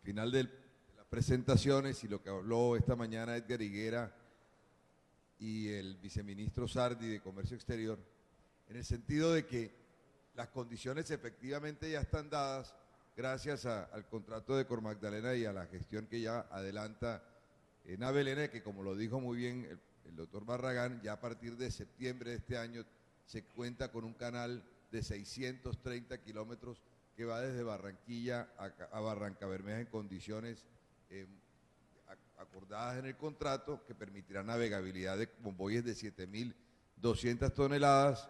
final de las presentaciones y lo que habló esta mañana Edgar Higuera y el viceministro Sardi de Comercio Exterior, en el sentido de que las condiciones efectivamente ya están dadas gracias al contrato de Cormagdalena y a la gestión que ya adelanta Navelena, que como lo dijo muy bien el doctor Barragán, ya a partir de septiembre de este año se cuenta con un canal de 630 kilómetros que va desde Barranquilla a Barrancabermeja en condiciones acordadas en el contrato, que permitirá navegabilidad de convoyes de 7.200 toneladas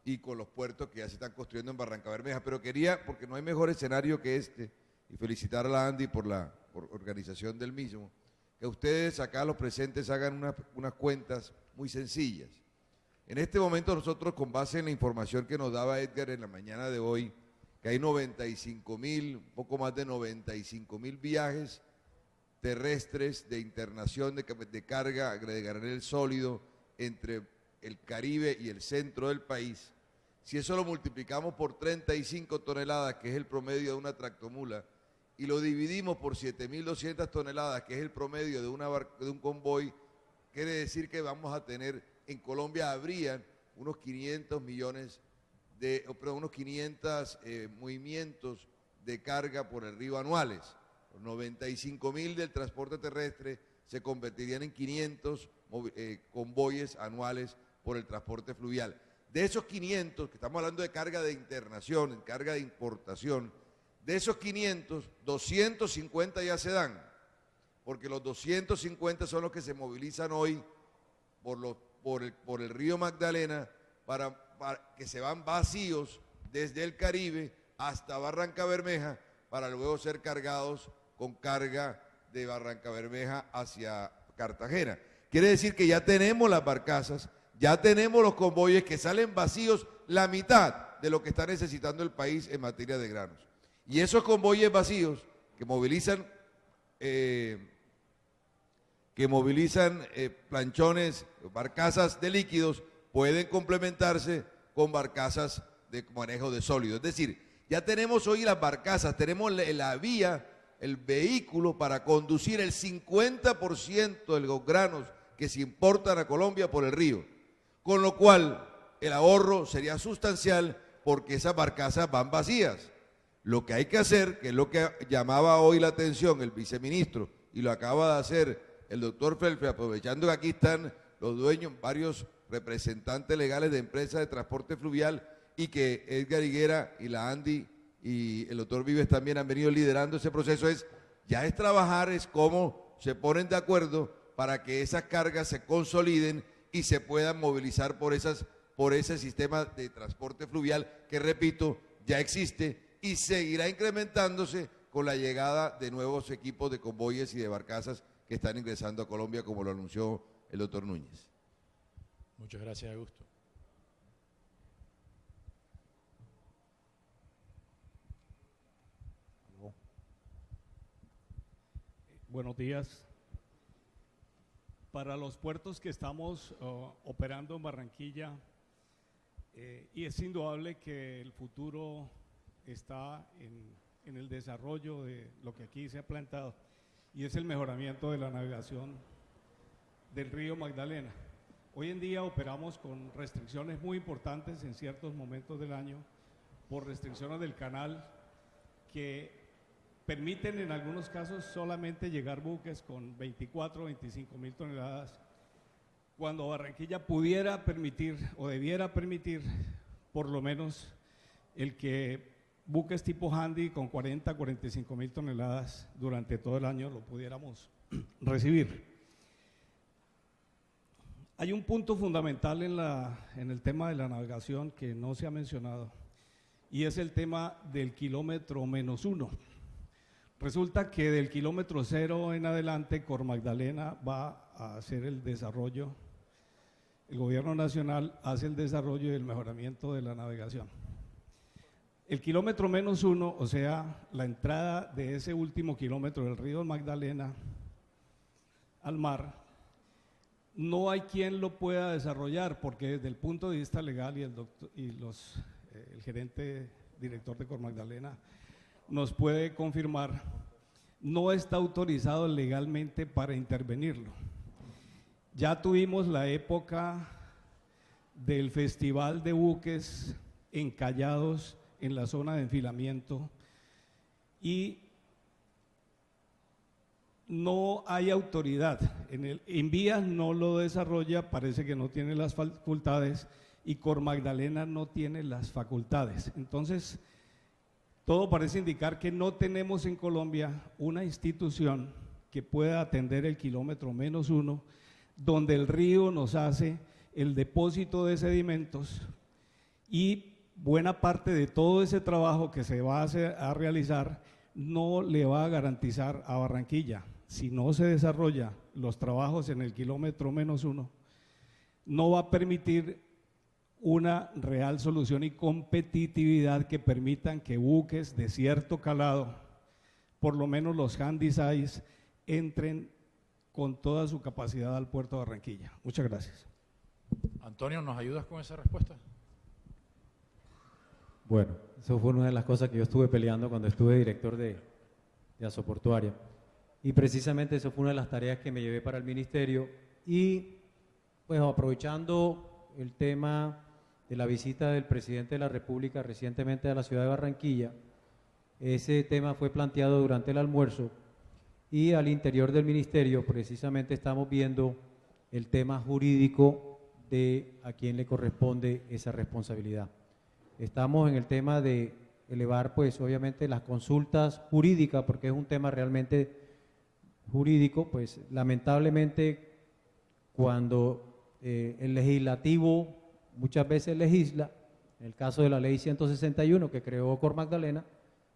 y con los puertos que ya se están construyendo en Barrancabermeja. Pero quería, porque no hay mejor escenario que este, y felicitar a la ANDI por organización del mismo, que ustedes acá los presentes hagan unas cuentas muy sencillas. En este momento nosotros, con base en la información que nos daba Edgar en la mañana de hoy, que hay 95.000, un poco más de 95.000 viajes terrestres de internación de carga de granel sólido entre el Caribe y el centro del país. Si eso lo multiplicamos por 35 toneladas, que es el promedio de una tractomula, y lo dividimos por 7.200 toneladas, que es el promedio de un convoy, quiere decir que vamos a tener, en Colombia habrían unos 500 millones unos 500 movimientos de carga por el río anuales. Los 95.000 del transporte terrestre se convertirían en 500 convoyes anuales por el transporte fluvial. De esos 500, que estamos hablando de carga de internación, en carga de importación, de esos 500, 250 ya se dan, porque los 250 son los que se movilizan hoy por el río Magdalena para que se van vacíos desde el Caribe hasta Barrancabermeja para luego ser cargados con carga de Barrancabermeja hacia Cartagena. Quiere decir que ya tenemos las barcazas, ya tenemos los convoyes que salen vacíos, la mitad de lo que está necesitando el país en materia de granos. Y esos convoyes vacíos que movilizan planchones, barcazas de líquidos, pueden complementarse con barcazas de manejo de sólidos. Es decir, ya tenemos hoy las barcazas, tenemos la vía, el vehículo para conducir el 50% de los granos que se importan a Colombia por el río, con lo cual el ahorro sería sustancial porque esas barcazas van vacías. Lo que hay que hacer, que es lo que llamaba hoy la atención el viceministro y lo acaba de hacer el doctor Felfe, aprovechando que aquí están los dueños, varios representantes legales de empresas de transporte fluvial, y que Edgar Higuera y la ANDI y el doctor Vives también han venido liderando ese proceso, es trabajar, es cómo se ponen de acuerdo para que esas cargas se consoliden y se puedan movilizar por ese sistema de transporte fluvial que, repito, ya existe y seguirá incrementándose con la llegada de nuevos equipos de convoyes y de barcazas que están ingresando a Colombia, como lo anunció el doctor Núñez. Muchas gracias, Augusto. Buenos días. Para los puertos que estamos operando en Barranquilla, y es indudable que el futuro está en el desarrollo de lo que aquí se ha plantado, y es el mejoramiento de la navegación del río Magdalena. Hoy en día operamos con restricciones muy importantes en ciertos momentos del año, por restricciones del canal que permiten en algunos casos solamente llegar buques con 24 o 25.000 toneladas, cuando Barranquilla pudiera permitir o debiera permitir por lo menos el que buques tipo handy con 40 a 45.000 toneladas durante todo el año lo pudiéramos recibir. Hay un punto fundamental en el tema de la navegación que no se ha mencionado, y es el tema del kilómetro -1. Resulta que del kilómetro 0 en adelante, Cormagdalena va a hacer el desarrollo, el gobierno nacional hace el desarrollo y el mejoramiento de la navegación. El kilómetro -1, o sea, la entrada de ese último kilómetro del río Magdalena al mar, no hay quien lo pueda desarrollar, porque desde el punto de vista legal y el gerente director de Cormagdalena nos puede confirmar, no está autorizado legalmente para intervenirlo. Ya tuvimos la época del festival de buques encallados en la zona de enfilamiento y no hay autoridad. En vías no lo desarrolla, parece que no tiene las facultades, y Cor Magdalena no tiene las facultades. Entonces, todo parece indicar que no tenemos en Colombia una institución que pueda atender el kilómetro -1, donde el río nos hace el depósito de sedimentos y buena parte de todo ese trabajo que se va a realizar no le va a garantizar a Barranquilla. Si no se desarrolla los trabajos en el kilómetro -1, no va a permitir una real solución y competitividad que permitan que buques de cierto calado, por lo menos los handysize, entren con toda su capacidad al puerto de Barranquilla. Muchas gracias. Antonio, ¿nos ayudas con esa respuesta? Bueno, eso fue una de las cosas que yo estuve peleando cuando estuve director de Asoportuaria. Y precisamente eso fue una de las tareas que me llevé para el ministerio. Y pues aprovechando el tema de la visita del presidente de la República recientemente a la ciudad de Barranquilla, ese tema fue planteado durante el almuerzo y al interior del ministerio precisamente estamos viendo el tema jurídico de a quién le corresponde esa responsabilidad. Estamos en el tema de elevar pues obviamente las consultas jurídicas, porque es un tema realmente jurídico. Pues lamentablemente cuando el legislativo muchas veces legisla, en el caso de la ley 161 que creó Cor Magdalena,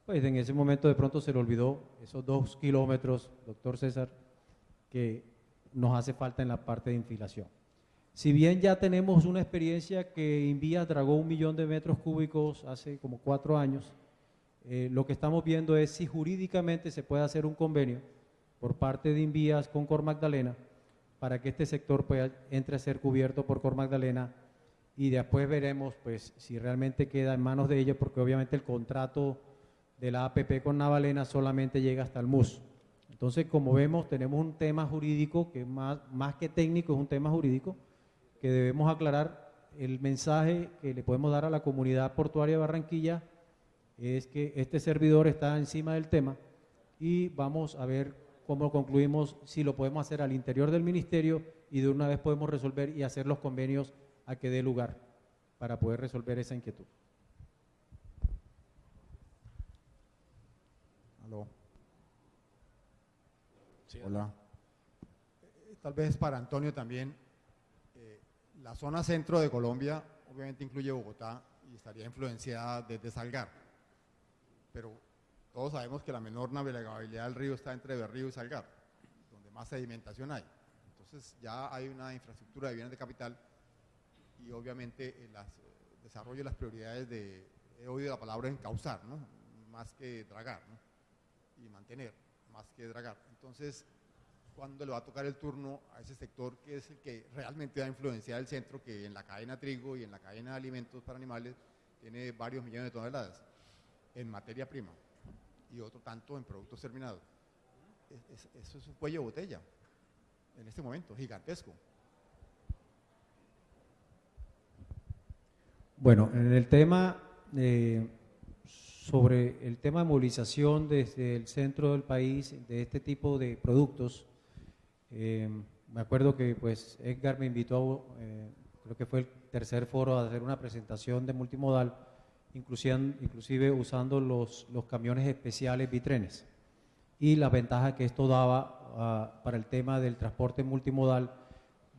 pues en ese momento de pronto se le olvidó esos 2 kilómetros, doctor César, que nos hace falta en la parte de infilación. Si bien ya tenemos una experiencia que Invías dragó 1 millón de metros cúbicos hace como 4 años, lo que estamos viendo es si jurídicamente se puede hacer un convenio por parte de Invías con Cor Magdalena para que este sector entre a ser cubierto por Cor Magdalena, y después veremos pues si realmente queda en manos de ella, porque obviamente el contrato de la APP con Navalena solamente llega hasta el MUS. Entonces, como vemos, tenemos un tema jurídico que más que técnico es un tema jurídico que debemos aclarar. El mensaje que le podemos dar a la comunidad portuaria de Barranquilla es que este servidor está encima del tema y vamos a ver cómo concluimos, si lo podemos hacer al interior del ministerio y de una vez podemos resolver y hacer los convenios a que dé lugar para poder resolver esa inquietud. Aló. Sí, hola. Tal vez para Antonio también. La zona centro de Colombia obviamente incluye Bogotá y estaría influenciada desde Salgar, pero todos sabemos que la menor navegabilidad del río está entre Berrío y Salgar, donde más sedimentación hay. Entonces ya hay una infraestructura de bienes de capital y obviamente el desarrollo de las prioridades he oído la palabra encauzar, ¿no? Más que dragar, ¿no? Y mantener, más que dragar. Entonces, ¿cuándo le va a tocar el turno a ese sector que es el que realmente va a influenciar el centro, que en la cadena trigo y en la cadena de alimentos para animales tiene varios millones de toneladas en materia prima y otro tanto en productos terminados? Eso es un cuello de botella en este momento, gigantesco. Bueno, en el tema sobre el tema de movilización desde el centro del país de este tipo de productos, me acuerdo que pues Edgar me invitó, creo que fue el tercer foro, a hacer una presentación de multimodal, inclusive usando los camiones especiales bitrenes y las ventajas que esto daba para el tema del transporte multimodal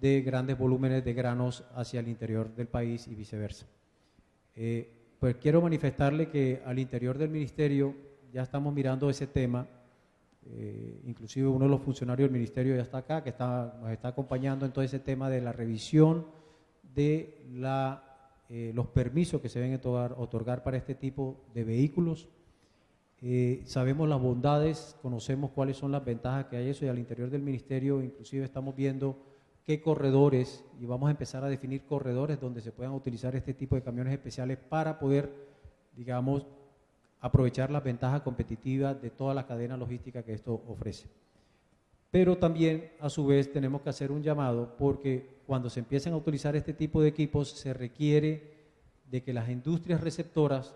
de grandes volúmenes de granos hacia el interior del país y viceversa. Pues quiero manifestarle que al interior del ministerio ya estamos mirando ese tema. Inclusive uno de los funcionarios del ministerio ya está acá, que nos está acompañando en todo ese tema de la revisión de los permisos que se deben otorgar para este tipo de vehículos. Sabemos las bondades, conocemos cuáles son las ventajas que hay eso, y al interior del ministerio inclusive estamos viendo qué corredores, y vamos a empezar a definir corredores donde se puedan utilizar este tipo de camiones especiales para poder, digamos, aprovechar las ventajas competitivas de toda la cadena logística que esto ofrece. Pero también, a su vez, tenemos que hacer un llamado porque cuando se empiecen a utilizar este tipo de equipos se requiere de que las industrias receptoras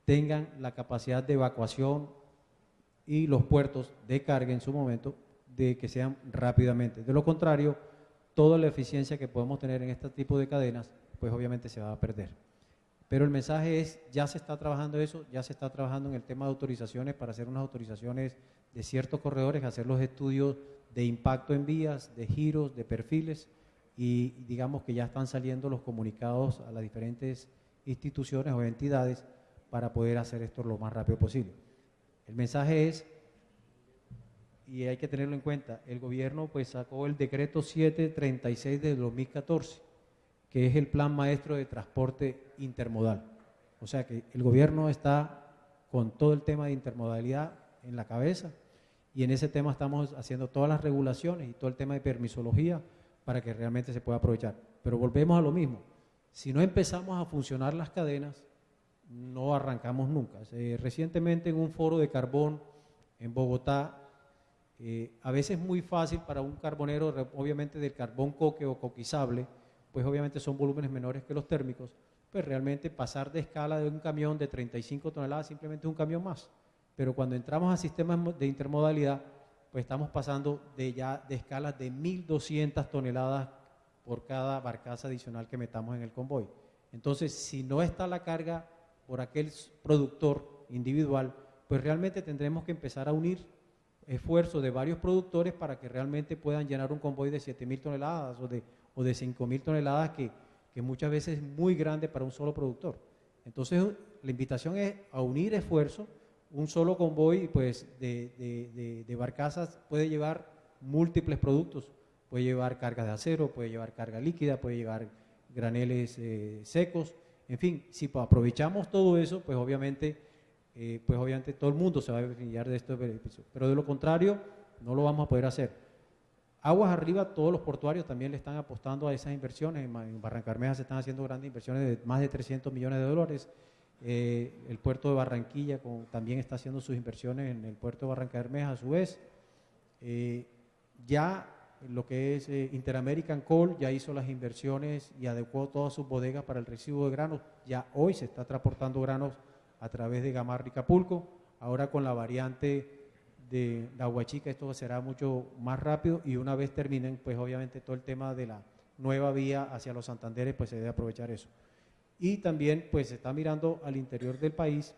tengan la capacidad de evacuación y los puertos de carga en su momento de que sean rápidamente. De lo contrario, toda la eficiencia que podemos tener en este tipo de cadenas, pues obviamente se va a perder. Pero el mensaje es, ya se está trabajando eso, ya se está trabajando en el tema de autorizaciones para hacer unas autorizaciones de ciertos corredores, hacer los estudios de impacto en vías, de giros, de perfiles, y digamos que ya están saliendo los comunicados a las diferentes instituciones o entidades para poder hacer esto lo más rápido posible. El mensaje es, y hay que tenerlo en cuenta, el gobierno pues sacó el decreto 736 de 2014, que es el plan maestro de transporte intermodal. O sea que el gobierno está con todo el tema de intermodalidad en la cabeza y en ese tema estamos haciendo todas las regulaciones y todo el tema de permisología para que realmente se pueda aprovechar. Pero volvemos a lo mismo, si no empezamos a funcionar las cadenas, no arrancamos nunca. Recientemente en un foro de carbón en Bogotá, a veces es muy fácil para un carbonero, obviamente del carbón coque o coquizable, pues obviamente son volúmenes menores que los térmicos, pues realmente pasar de escala de un camión de 35 toneladas simplemente es un camión más. Pero cuando entramos a sistemas de intermodalidad, pues estamos pasando de escalas de 1.200 toneladas por cada barcaza adicional que metamos en el convoy. Entonces, si no está la carga por aquel productor individual, pues realmente tendremos que empezar a unir esfuerzos de varios productores para que realmente puedan llenar un convoy de 7.000 toneladas o de 5.000 toneladas que muchas veces es muy grande para un solo productor. Entonces, la invitación es a unir esfuerzos. Un solo convoy pues, de barcazas puede llevar múltiples productos, puede llevar carga de acero, puede llevar carga líquida, puede llevar graneles secos, en fin, si aprovechamos todo eso, pues obviamente todo el mundo se va a beneficiar de estos beneficios, pero de lo contrario no lo vamos a poder hacer. Aguas arriba, todos los portuarios también le están apostando a esas inversiones. En Barrancabermeja se están haciendo grandes inversiones de más de 300 millones de dólares. El puerto de Barranquilla también está haciendo sus inversiones en el puerto de Barrancabermeja a su vez. Ya lo que es Interamerican Coal ya hizo las inversiones y adecuó todas sus bodegas para el residuo de granos. Ya hoy se está transportando granos a través de Gamarra y Capulco. Ahora con la variante de la Huachica esto será mucho más rápido y una vez terminen, pues obviamente todo el tema de la nueva vía hacia los Santanderes, pues se debe aprovechar eso. Y también pues se está mirando al interior del país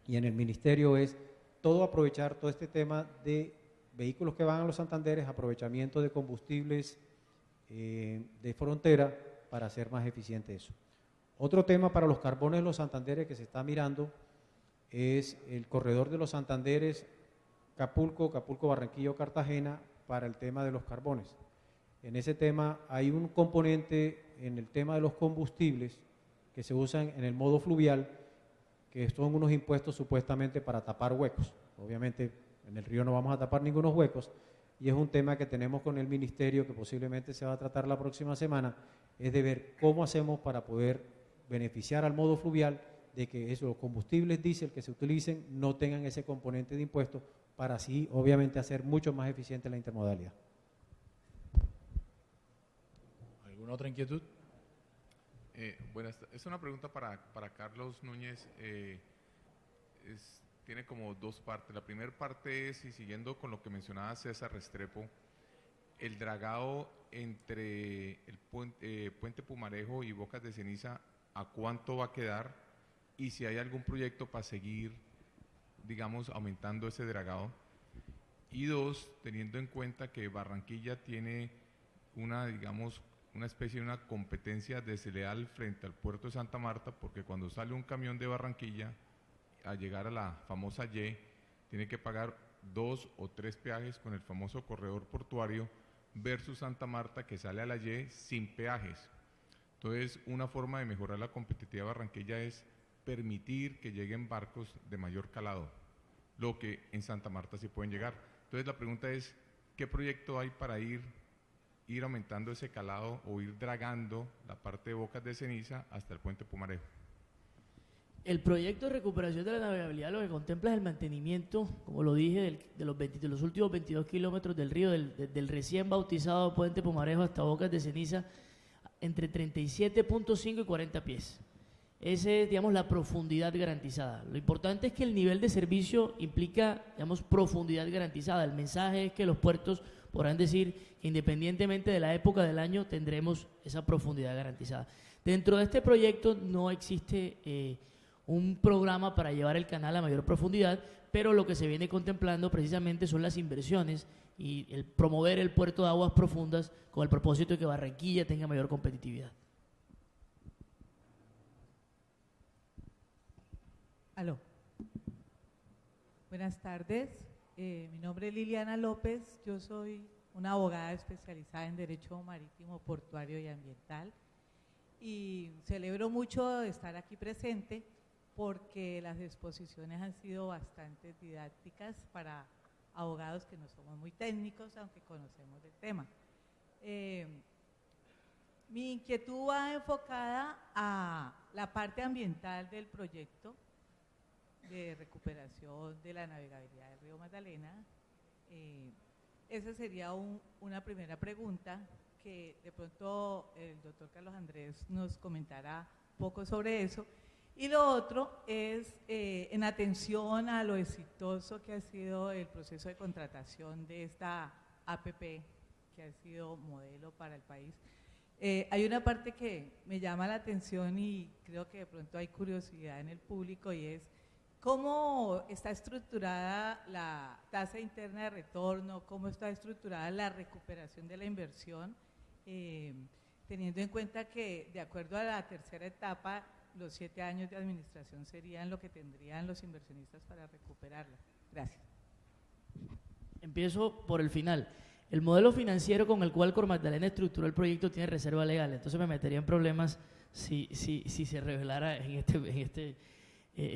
y en el ministerio es aprovechar todo este tema de vehículos que van a los Santanderes, aprovechamiento de combustibles de frontera para hacer más eficiente eso. Otro tema para los carbones de los Santanderes que se está mirando es el corredor de los Santanderes, Capulco, Barranquilla, Cartagena, para el tema de los carbones. En ese tema hay un componente en el tema de los combustibles que se usan en el modo fluvial, que son unos impuestos supuestamente para tapar huecos. Obviamente en el río no vamos a tapar ningunos huecos y es un tema que tenemos con el ministerio que posiblemente se va a tratar la próxima semana, es de ver cómo hacemos para poder beneficiar al modo fluvial de que los combustibles diésel que se utilicen no tengan ese componente de impuestos para así obviamente hacer mucho más eficiente la intermodalidad. ¿Alguna otra inquietud? Bueno, es una pregunta para Carlos Núñez. Tiene como dos partes. La primera parte es, y siguiendo con lo que mencionaba César Restrepo, el dragado entre el puente Pumarejo y Bocas de Ceniza, ¿a cuánto va a quedar? Y si hay algún proyecto para seguir, digamos, aumentando ese dragado. Y dos, teniendo en cuenta que Barranquilla tiene una especie de una competencia desleal frente al puerto de Santa Marta, porque cuando sale un camión de Barranquilla a llegar a la famosa Y, tiene que pagar 2 o 3 peajes con el famoso corredor portuario versus Santa Marta que sale a la Y sin peajes. Entonces, una forma de mejorar la competitividad de Barranquilla es permitir que lleguen barcos de mayor calado, lo que en Santa Marta sí pueden llegar. Entonces, la pregunta es, ¿qué proyecto hay para ir aumentando ese calado o ir dragando la parte de Bocas de Ceniza hasta el puente Pumarejo? El proyecto de recuperación de la navegabilidad lo que contempla es el mantenimiento, como lo dije, de los últimos 22 kilómetros del río, del recién bautizado Puente Pumarejo hasta Bocas de Ceniza, entre 37.5 y 40 pies. Esa es, digamos, la profundidad garantizada. Lo importante es que el nivel de servicio implica, digamos, profundidad garantizada. El mensaje es que los puertos podrán decir que independientemente de la época del año tendremos esa profundidad garantizada. Dentro de este proyecto no existe un programa para llevar el canal a mayor profundidad, pero lo que se viene contemplando precisamente son las inversiones y el promover el puerto de aguas profundas con el propósito de que Barranquilla tenga mayor competitividad. Aló. Buenas tardes. Mi nombre es Liliana López. Yo soy una abogada especializada en Derecho Marítimo, Portuario y Ambiental. Y celebro mucho estar aquí presente porque las exposiciones han sido bastante didácticas para abogados que no somos muy técnicos, aunque conocemos el tema. Mi inquietud va enfocada a la parte ambiental del proyecto de recuperación de la navegabilidad del río Magdalena. Esa sería una primera pregunta, que de pronto el doctor Carlos Andrés nos comentará un poco sobre eso. Y lo otro es en atención a lo exitoso que ha sido el proceso de contratación de esta APP, que ha sido modelo para el país. Hay una parte que me llama la atención y creo que de pronto hay curiosidad en el público, y es cómo está estructurada la tasa interna de retorno, cómo está estructurada la recuperación de la inversión, teniendo en cuenta que de acuerdo a la tercera etapa, los 7 años de administración serían lo que tendrían los inversionistas para recuperarla. Gracias. Empiezo por el final. El modelo financiero con el cual Cor Magdalena estructuró el proyecto tiene reserva legal, entonces me metería en problemas si se revelara en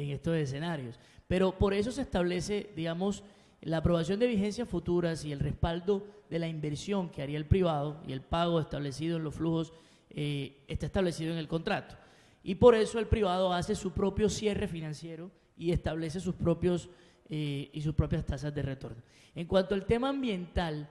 estos escenarios. Pero por eso se establece, digamos, la aprobación de vigencias futuras y el respaldo de la inversión que haría el privado y el pago establecido en los flujos está establecido en el contrato. Y por eso el privado hace su propio cierre financiero y establece sus propias tasas de retorno. En cuanto al tema ambiental,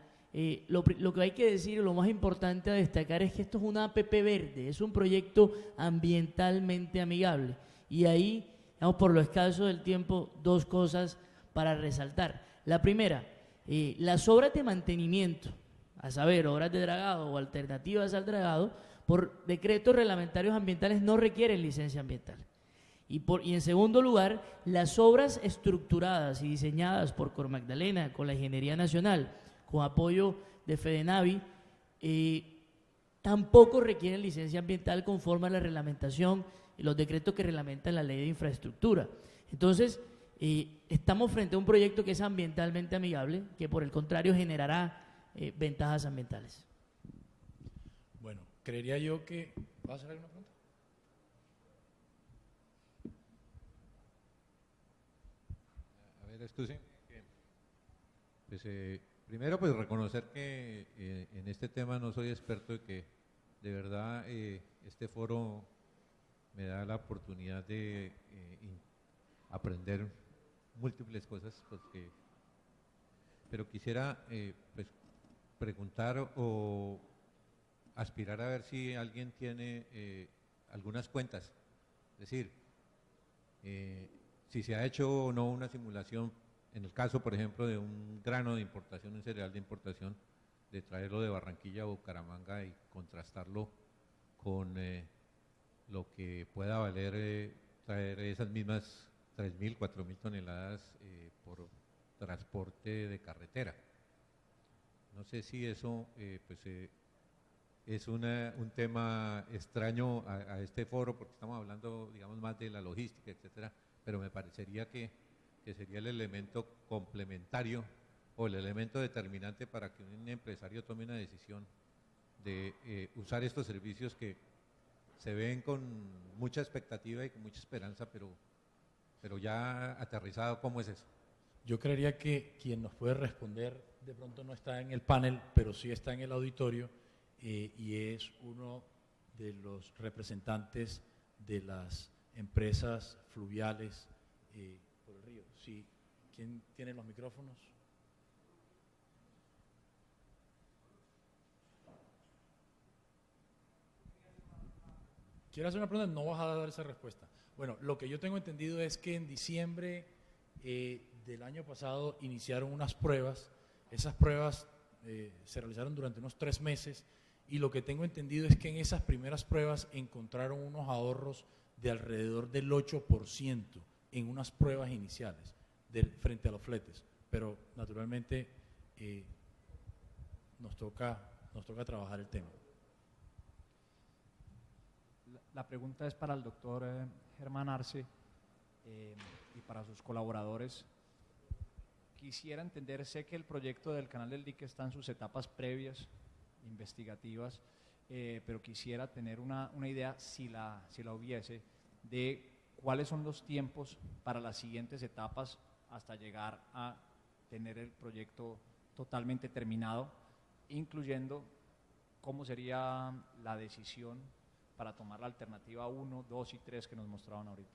lo que hay que decir, lo más importante a destacar es que esto es una APP verde, es un proyecto ambientalmente amigable. Y ahí, digamos, por lo escaso del tiempo, 2 cosas para resaltar. La primera, las obras de mantenimiento, a saber, obras de dragado o alternativas al dragado, por decretos reglamentarios ambientales no requieren licencia ambiental. Y en segundo lugar, las obras estructuradas y diseñadas por Cor Magdalena con la Ingeniería Nacional, con apoyo de Fedenavi, tampoco requieren licencia ambiental conforme a la reglamentación y los decretos que reglamentan la ley de infraestructura. Entonces, estamos frente a un proyecto que es ambientalmente amigable, que por el contrario generará ventajas ambientales. Bueno, creería yo que… ¿Vas a hacer alguna pregunta? A ver, esto sí. Pues, primero, pues reconocer que en este tema no soy experto y que de verdad este foro me da la oportunidad de aprender múltiples cosas, pero quisiera pues, preguntar o aspirar a ver si alguien tiene algunas cuentas, es decir, si se ha hecho o no una simulación, en el caso, por ejemplo, de un grano de importación, un cereal de importación, de traerlo de Barranquilla o Bucaramanga y contrastarlo con lo que pueda valer traer esas mismas 3.000, 4.000 toneladas por transporte de carretera. No sé si eso es un tema extraño a este foro, porque estamos hablando, digamos, más de la logística, etcétera, pero me parecería que sería el elemento complementario o el elemento determinante para que un empresario tome una decisión de usar estos servicios que se ven con mucha expectativa y con mucha esperanza, pero ya aterrizado, ¿cómo es eso? Yo creería que quien nos puede responder de pronto no está en el panel, pero sí está en el auditorio y es uno de los representantes de las empresas fluviales por el río. Sí. ¿Quién tiene los micrófonos? ¿Quieres hacer una pregunta? No vas a dar esa respuesta. Bueno, lo que yo tengo entendido es que en diciembre del año pasado iniciaron unas pruebas. Esas pruebas se realizaron durante unos 3 meses y lo que tengo entendido es que en esas primeras pruebas encontraron unos ahorros de alrededor del 8% en unas pruebas iniciales frente a los fletes. Pero naturalmente nos toca trabajar el tema. La pregunta es para el doctor Germán Arce y para sus colaboradores. Quisiera entender, sé que el proyecto del Canal del Dique está en sus etapas previas, investigativas, pero quisiera tener una idea, si la hubiese, de cuáles son los tiempos para las siguientes etapas hasta llegar a tener el proyecto totalmente terminado, incluyendo cómo sería la decisión para tomar la alternativa 1, 2 y 3 que nos mostraban ahorita.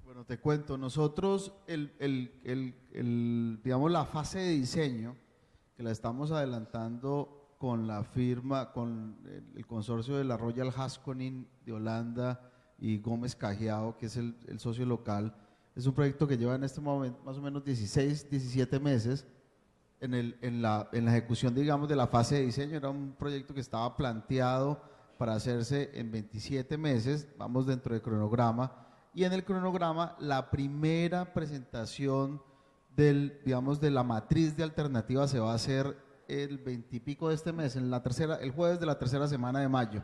Bueno, te cuento, nosotros digamos la fase de diseño que la estamos adelantando con la firma, con el consorcio de la Royal Haskoning de Holanda y Gómez Cajiao, que es el socio local. Es un proyecto que lleva en este momento más o menos 16, 17 meses. En la ejecución, digamos, de la fase de diseño. Era un proyecto que estaba planteado para hacerse en 27 meses, vamos dentro del cronograma, y en el cronograma la primera presentación digamos, de la matriz de alternativa se va a hacer el 20 y pico de este mes, el jueves de la tercera semana de mayo,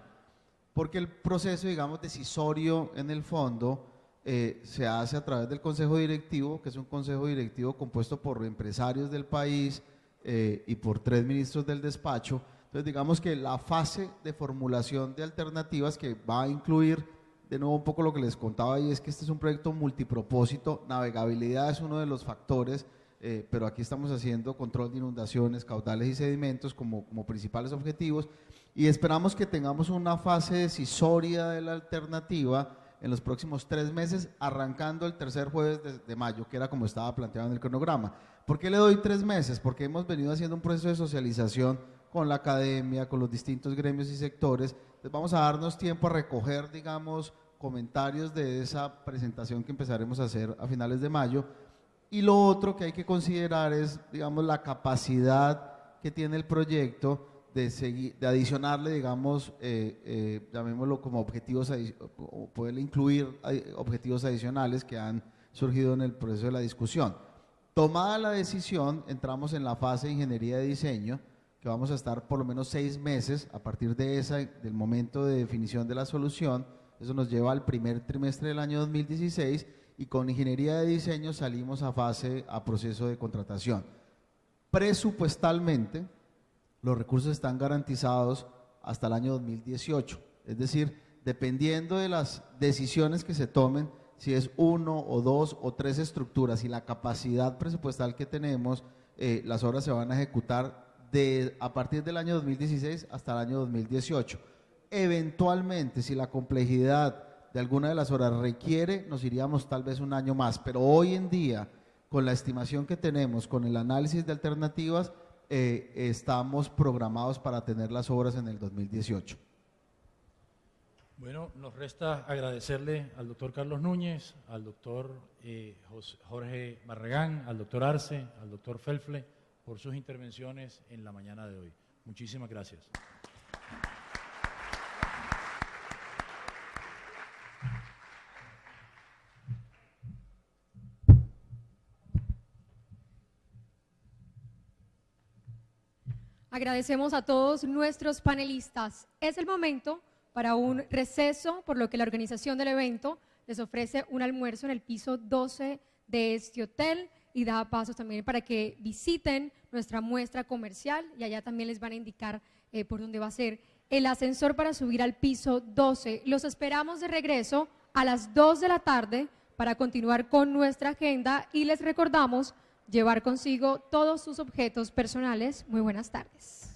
porque el proceso, digamos, decisorio en el fondo se hace a través del consejo directivo, que es un consejo directivo compuesto por empresarios del país y por 3 ministros del despacho. Entonces, digamos que la fase de formulación de alternativas, que va a incluir de nuevo un poco lo que les contaba, y es que este es un proyecto multipropósito, navegabilidad es uno de los factores, pero aquí estamos haciendo control de inundaciones, caudales y sedimentos como principales objetivos, y esperamos que tengamos una fase decisoria de la alternativa en los próximos 3 meses, arrancando el tercer jueves de mayo, que era como estaba planteado en el cronograma. ¿Por qué le doy 3 meses? Porque hemos venido haciendo un proceso de socialización con la academia, con los distintos gremios y sectores. Entonces vamos a darnos tiempo a recoger, digamos, comentarios de esa presentación que empezaremos a hacer a finales de mayo. Y lo otro que hay que considerar es, digamos, la capacidad que tiene el proyecto de adicionarle, digamos, llamémoslo como objetivos, o poderle incluir objetivos adicionales que han surgido en el proceso de la discusión. Tomada la decisión, entramos en la fase de ingeniería de diseño, que vamos a estar por lo menos 6 meses a partir del momento de definición de la solución. Eso nos lleva al primer trimestre del año 2016 y con ingeniería de diseño salimos a proceso de contratación. Presupuestalmente, los recursos están garantizados hasta el año 2018, es decir, dependiendo de las decisiones que se tomen, si es 1 o 2 o 3 estructuras y la capacidad presupuestal que tenemos, las obras se van a ejecutar a partir del año 2016 hasta el año 2018. Eventualmente, si la complejidad de alguna de las obras requiere, nos iríamos tal vez un año más, pero hoy en día, con la estimación que tenemos, con el análisis de alternativas, estamos programados para tener las obras en el 2018. Bueno, nos resta agradecerle al doctor Carlos Núñez, al doctor Jorge Barragán, al doctor Arce, al doctor Felfle, por sus intervenciones en la mañana de hoy. Muchísimas gracias. Agradecemos a todos nuestros panelistas. Es el momento para un receso, por lo que la organización del evento les ofrece un almuerzo en el piso 12 de este hotel y da pasos también para que visiten nuestra muestra comercial y allá también les van a indicar por dónde va a ser el ascensor para subir al piso 12. Los esperamos de regreso a las 2 de la tarde para continuar con nuestra agenda y les recordamos llevar consigo todos sus objetos personales. Muy buenas tardes.